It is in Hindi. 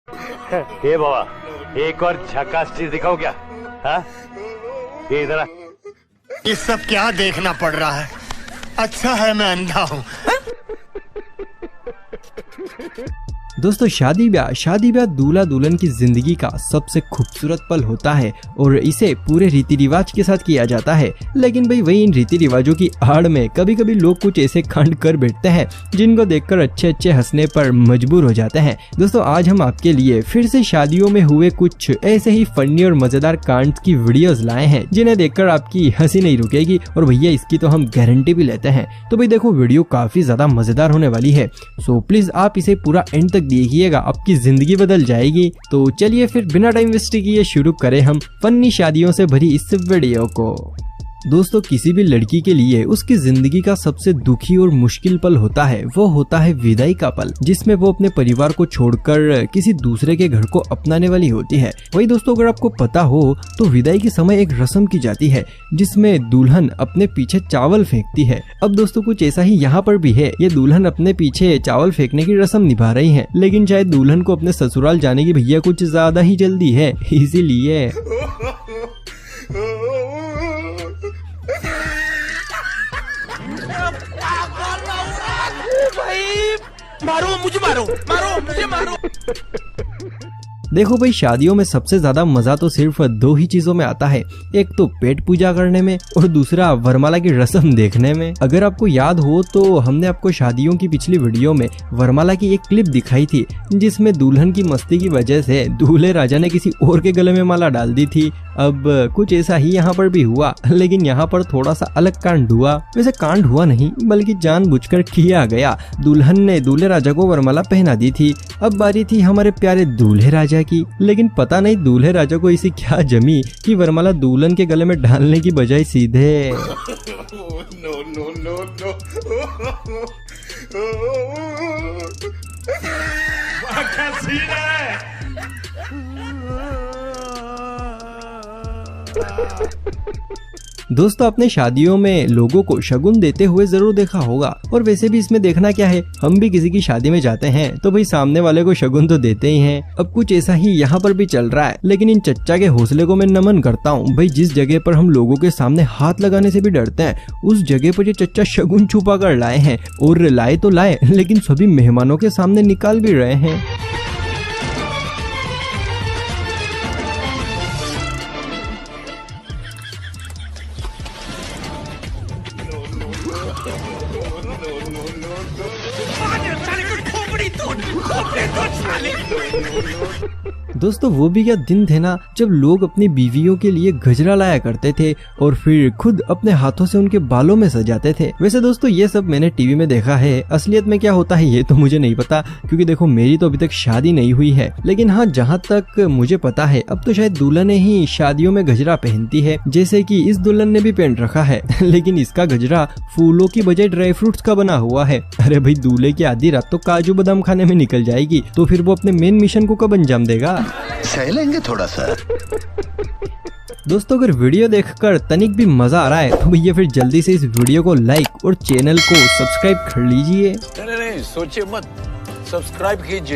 हे बाबा, एक और झकास चीज दिखाओ क्या? हाँ, ये इधर आ। ये सब क्या देखना पड़ रहा है? अच्छा है मैं अंधा हूँ। दोस्तों शादी ब्याह दूल्हा दुल्हन की जिंदगी का सबसे खूबसूरत पल होता है और इसे पूरे रीति रिवाज के साथ किया जाता है। लेकिन भाई वही इन रीति रिवाजों की आड़ में कभी कभी लोग कुछ ऐसे कांड कर बैठते हैं जिनको देखकर अच्छे हंसने पर मजबूर हो जाते हैं। दोस्तों आज हम आपके लिए फिर से शादियों में हुए कुछ ऐसे ही फनी और मजेदार कांड की वीडियोस लाए हैं जिन्हें देखकर आपकी हंसी नहीं रुकेगी और भैया इसकी तो हम गारंटी भी लेते हैं। तो भाई देखो वीडियो काफी ज्यादा मजेदार होने वाली है, सो प्लीज आप इसे पूरा एंड तक देखिएगा, आपकी जिंदगी बदल जाएगी। तो चलिए फिर बिना टाइम वेस्ट किए शुरू करें हम फनी शादियों से भरी इस वीडियो को। दोस्तों किसी भी लड़की के लिए उसकी जिंदगी का सबसे दुखी और मुश्किल पल होता है, वो होता है विदाई का पल, जिसमें वो अपने परिवार को छोड़कर किसी दूसरे के घर को अपनाने वाली होती है। वही दोस्तों अगर आपको पता हो तो विदाई के समय एक रस्म की जाती है जिसमें दुल्हन अपने पीछे चावल फेंकती है। अब दोस्तों कुछ ऐसा ही यहाँ पर भी है, ये दुल्हन अपने पीछे चावल फेंकने की रस्म निभा रही है, लेकिन शायद दुल्हन को अपने ससुराल जाने की भैया कुछ ज्यादा ही जल्दी है, इसीलिए मुझे मारो। देखो भाई शादियों में सबसे ज्यादा मजा तो सिर्फ दो ही चीजों में आता है, एक तो पेट पूजा करने में और दूसरा वरमाला की रस्म देखने में। अगर आपको याद हो तो हमने आपको शादियों की पिछली वीडियो में वरमाला की एक क्लिप दिखाई थी जिसमें दुल्हन की मस्ती की वजह से दूल्हे राजा ने किसी और के गले में माला डाल दी थी। अब कुछ ऐसा ही यहाँ पर भी हुआ, लेकिन यहाँ पर थोड़ा सा अलग कांड हुआ। वैसे कांड हुआ नहीं बल्कि जानबूझकर किया गया। दुल्हन ने दूल्हे राजा को वरमाला पहना दी थी। अब बारी थी हमारे प्यारे दूल्हे राजा की, लेकिन पता नहीं दूल्हे राजा को ऐसी क्या जमी कि वरमाला दुल्हन के गले में डालने की बजाय सीधे दोस्तों अपने शादियों में लोगों को शगुन देते हुए जरूर देखा होगा, और वैसे भी इसमें देखना क्या है, हम भी किसी की शादी में जाते हैं तो भाई सामने वाले को शगुन तो देते ही हैं। अब कुछ ऐसा ही यहाँ पर भी चल रहा है, लेकिन इन चच्चा के हौसले को मैं नमन करता हूँ। भाई जिस जगह पर हम लोगों के सामने हाथ लगाने से भी डरते हैं उस जगह पर ये चच्चा शगुन छुपा कर लाए हैं, और लाए तो लाए लेकिन सभी मेहमानों के सामने निकाल भी रहे हैं। दोस्तों वो भी क्या दिन थे ना जब लोग अपनी बीवियों के लिए गजरा लाया करते थे और फिर खुद अपने हाथों से उनके बालों में सजाते थे। वैसे दोस्तों ये सब मैंने टीवी में देखा है, असलियत में क्या होता है ये तो मुझे नहीं पता, क्योंकि देखो मेरी तो अभी तक शादी नहीं हुई है। लेकिन हाँ जहाँ तक मुझे पता है अब तो शायद दुल्हन ही शादियों में गजरा पहनती है, जैसे कि इस दुल्हन ने भी पहन रखा है, लेकिन इसका गजरा फूलों की बजाय ड्राई फ्रूट्स का बना हुआ है। अरे भाई दूल्हे की आधी रात तो काजू बादाम खाने में निकल जाएगी, तो फिर वो अपने मेन मिशन को कब अंजाम देगा? सह लेंगे थोड़ा सा। दोस्तों अगर वीडियो देखकर तनिक भी मजा आ रहा है तो भैया फिर जल्दी से इस वीडियो को लाइक और चैनल को सब्सक्राइब कर लीजिए। नहीं सोचिए मत, सब्सक्राइब कीजिए।